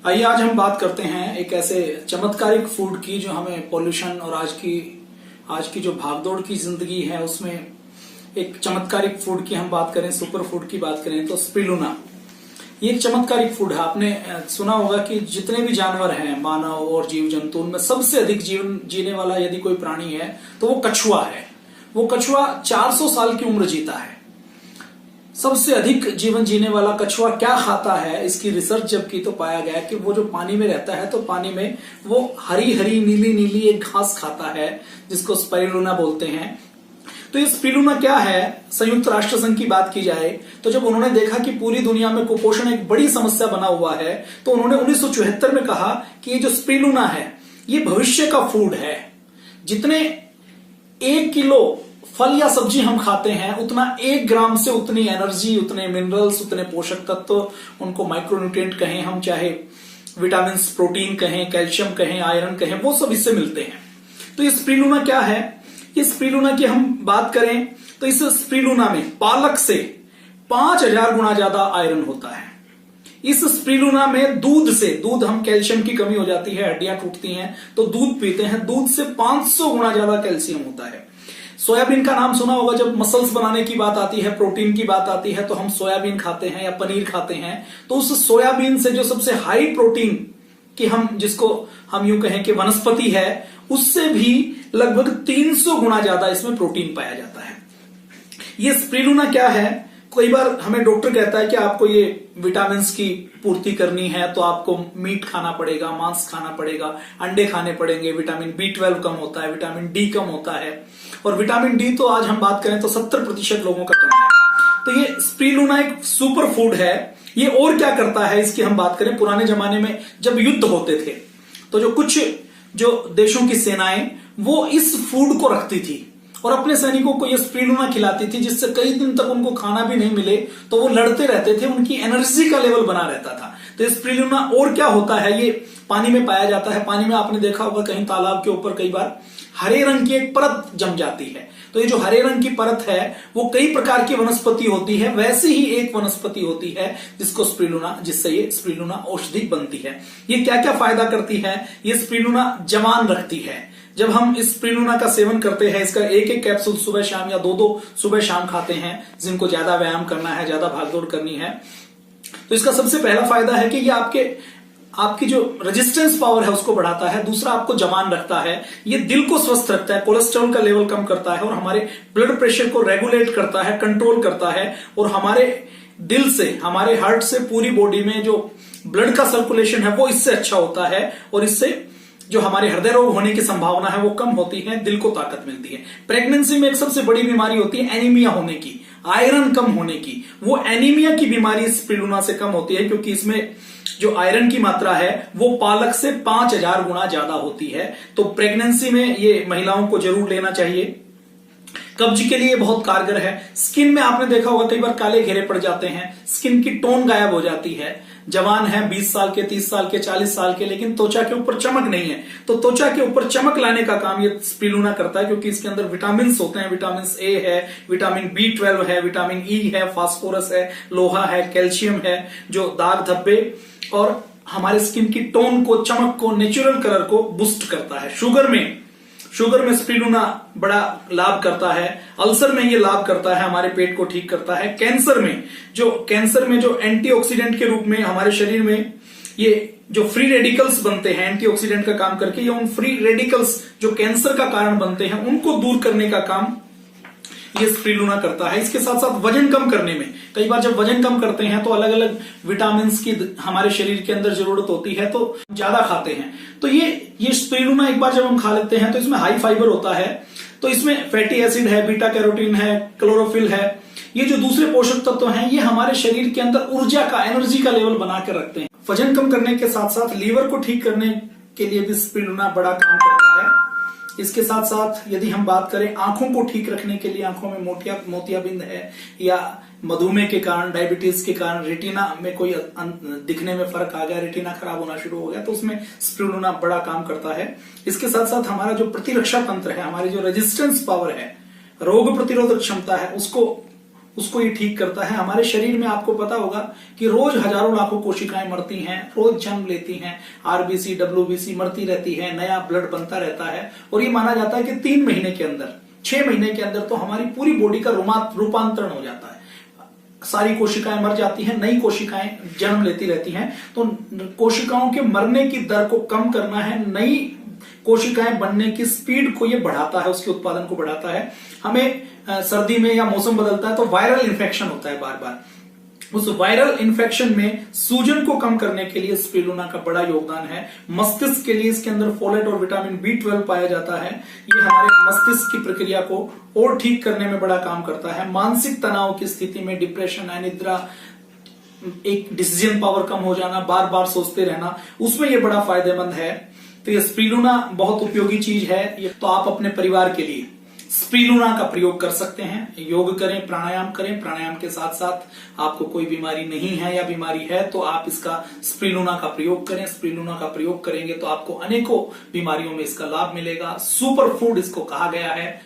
आइए आज हम बात करते हैं एक ऐसे चमत्कारिक फूड की जो हमें पॉल्यूशन और आज की जो भागदौड़ की जिंदगी है उसमें एक चमत्कारिक फूड की हम बात करें, सुपर फूड की बात करें तो स्पिरुलिना ये एक चमत्कारिक फूड है। आपने सुना होगा कि जितने भी जानवर हैं, मानव और जीव जंतु, उनमें सबसे अधिक जीवन जीने वाला यदि कोई प्राणी है तो वो कछुआ है। वो कछुआ 400 साल की उम्र जीता है। सबसे अधिक जीवन जीने वाला कछुआ क्या खाता है, इसकी रिसर्च जब की तो पाया गया कि वो जो पानी में रहता है तो पानी में वो हरी हरी नीली नीली एक घास खाता है जिसको स्पिरुलिना बोलते हैं। तो ये स्पिरुलिना क्या है, संयुक्त राष्ट्र संघ की बात की जाए तो जब उन्होंने देखा कि पूरी दुनिया में कुपोषण एक बड़ी समस्या बना हुआ है तो उन्होंने 1974 में कहा कि ये जो स्पिरुलिना है ये भविष्य का फूड है। जितने 1 किलो फल या सब्जी हम खाते हैं उतना 1 ग्राम से उतनी एनर्जी, उतने मिनरल्स, उतने पोषक तत्व, उनको माइक्रोन्यूट्रिएंट कहें हम, चाहे विटामिन, प्रोटीन कहें, कैल्शियम कहें, आयरन कहें, वो सब इससे मिलते हैं। तो ये स्पिरुलिना क्या है, ये स्पिरुलिना की हम बात करें तो इस स्पिरुलिना में पालक से 5000 गुना ज्यादा आयरन होता है। इस स्पिरुलिना में दूध हम कैल्शियम की कमी हो जाती है, हड्डियां टूटती हैं तो दूध पीते हैं, दूध से 500 गुना ज्यादा कैल्शियम होता है। सोयाबीन का नाम सुना होगा, जब मसल्स बनाने की बात आती है, प्रोटीन की बात आती है तो हम सोयाबीन खाते हैं या पनीर खाते हैं। तो उस सोयाबीन से जो सबसे हाई प्रोटीन की जिसको हम यूं कहें कि वनस्पति है, उससे भी लगभग 300 गुना ज्यादा इसमें प्रोटीन पाया जाता है। ये स्पिरुलिना क्या है, कई बार हमें डॉक्टर कहता है कि आपको ये विटामिन की पूर्ति करनी है तो आपको मीट खाना पड़ेगा, मांस खाना पड़ेगा, अंडे खाने पड़ेंगे, विटामिन B12 कम होता है, विटामिन D कम होता है, और विटामिन D तो आज हम बात करें तो 70% लोगों का कम है। तो ये स्पिरुलिना एक सुपर फूड है। ये और क्या करता है इसकी हम बात करें, पुराने जमाने में जब युद्ध होते थे तो कुछ देशों की सेनाएं वो इस फूड को रखती थी और अपने सैनिकों को ये स्पिरुलिना खिलाती थी, जिससे कई दिन तक उनको खाना भी नहीं मिले तो वो लड़ते रहते थे, उनकी एनर्जी का लेवल बना रहता था। तो स्पिरुलिना और क्या होता है, ये पानी में पाया जाता है। पानी में आपने देखा होगा कहीं तालाब के ऊपर कई बार हरे रंग की एक परत जम जाती है। तो ये जो हरे रंग की परत है वो कई प्रकार की वनस्पति होती है, वैसे ही एक वनस्पति होती है जिससे ये स्पिरुलिना औषधि बनती है। ये क्या क्या फायदा करती है, ये स्पिरुलिना जवान रखती है। जब हम इस स्पिरुलिना का सेवन करते हैं, इसका एक कैप्सूल सुबह शाम या दो सुबह शाम खाते हैं, जिनको ज्यादा व्यायाम करना है, ज्यादा भागदौड़ करनी है, तो इसका सबसे पहला फायदा है कि ये आपकी जो रेजिस्टेंस पावर है उसको बढ़ाता है। दूसरा, आपको जवान रखता है। ये दिल को स्वस्थ रखता है, कोलेस्ट्रॉल का लेवल कम करता है और हमारे ब्लड प्रेशर को रेगुलेट करता है, कंट्रोल करता है, और हमारे दिल से, हमारे हार्ट से पूरी बॉडी में जो ब्लड का सर्कुलेशन है वो इससे अच्छा होता है और इससे जो हमारे हृदय रोग होने की संभावना है वो कम होती है, दिल को ताकत मिलती है। प्रेगनेंसी में एक सबसे बड़ी बीमारी होती है एनीमिया होने की, आयरन कम होने की। वो एनीमिया की बीमारी स्पिरुलिना से कम होती है क्योंकि इसमें जो आयरन की मात्रा है वो पालक से 5000 गुना ज्यादा होती है। तो प्रेगनेंसी में ये महिलाओं को जरूर लेना चाहिए। कब्ज के लिए बहुत कारगर है। स्किन में आपने देखा होगा कई बार काले घेरे पड़ जाते हैं, स्किन की टोन गायब हो जाती है। जवान है 20 साल के, 30 साल के, 40 साल के, लेकिन त्वचा के ऊपर चमक नहीं है, तो त्वचा के ऊपर चमक लाने का काम ये स्पिरुलिना करता है क्योंकि इसके अंदर विटामिन होते हैं। विटामिन A है, विटामिन B12 है, विटामिन E है, फास्फोरस है, लोहा है, कैल्शियम है, जो दाग धब्बे और हमारे स्किन की टोन को, चमक को, नेचुरल कलर को बूस्ट करता है। शुगर में स्पिरुलिना बड़ा लाभ करता है। अल्सर में ये लाभ करता है, हमारे पेट को ठीक करता है। कैंसर में जो एंटीऑक्सीडेंट के रूप में हमारे शरीर में ये जो फ्री रेडिकल्स बनते हैं, एंटीऑक्सीडेंट का काम करके ये उन फ्री रेडिकल्स जो कैंसर का कारण बनते हैं उनको दूर करने का काम ये स्पिरुलिना करता है। इसके साथ साथ वजन कम करने में, कई बार जब वजन कम करते हैं तो अलग अलग विटामिन की हमारे शरीर के अंदर जरूरत होती है तो ज्यादा खाते हैं। तो ये स्पिरुलिना एक बार जब हम खा लेते हैं तो इसमें हाई फाइबर होता है, तो इसमें फैटी एसिड है, बीटा कैरोटीन है, क्लोरोफिल है। ये जो दूसरे पोषक तत्व हैं ये हमारे शरीर के अंदर ऊर्जा का, एनर्जी का लेवल बना कर रखते हैं। वजन कम करने के साथ साथ लीवर को ठीक करने के लिए भी स्पिरुलिना बड़ा काम करता है। इसके साथ साथ यदि हम बात करें आंखों को ठीक रखने के लिए, आंखों में मोतियाबिंद है या मधुमेह के कारण, डायबिटीज के कारण रेटिना में कोई दिखने में फर्क आ गया, रेटिना खराब होना शुरू हो गया, तो उसमें स्पिरुलिना बड़ा काम करता है। इसके साथ साथ हमारा जो प्रतिरक्षा तंत्र है, हमारी जो रेजिस्टेंस पावर है, रोग प्रतिरोधक क्षमता है, उसको उसको ये ठीक करता है। हमारे शरीर में आपको पता होगा कि रोज हजारों लाखों कोशिकाएं मरती हैं, रोज जन्म लेती हैं, आरबीसी डब्ल्यूबीसी मरती रहती है, नया ब्लड बनता रहता है। और ये माना जाता है कि 3 महीने के अंदर, 6 महीने के अंदर तो हमारी पूरी बॉडी का रूपांतरण हो जाता है। सारी कोशिकाएं मर जाती हैं, नई कोशिकाएं जन्म लेती रहती हैं। तो कोशिकाओं के मरने की दर को कम करना है, नई कोशिकाएं बनने की स्पीड को ये बढ़ाता है, उसके उत्पादन को बढ़ाता है। हमें सर्दी में या मौसम बदलता है तो वायरल इन्फेक्शन होता है बार बार, उस वायरल इन्फेक्शन में सूजन को कम करने के लिए स्पिरुलिना का बड़ा योगदान है। मस्तिष्क के लिए इसके अंदर फोलेट और विटामिन B12 पाया जाता है। ये हमारे मस्तिष्क की प्रक्रिया को और ठीक करने में बड़ा काम करता है। मानसिक तनाव की स्थिति में, डिप्रेशन, अनिद्रा, एक डिसीजन पावर कम हो जाना, बार बार सोचते रहना, उसमें ये बड़ा फायदेमंद है। तो ये स्पिरुलिना बहुत उपयोगी चीज है। तो आप अपने परिवार के लिए स्पिरुलिना का प्रयोग कर सकते हैं। योग करें, प्राणायाम करें। प्राणायाम के साथ साथ आपको कोई बीमारी नहीं है या बीमारी है तो आप इसका स्पिरुलिना का प्रयोग करें। स्पिरुलिना का प्रयोग करेंगे तो आपको अनेकों बीमारियों में इसका लाभ मिलेगा। सुपर फूड इसको कहा गया है।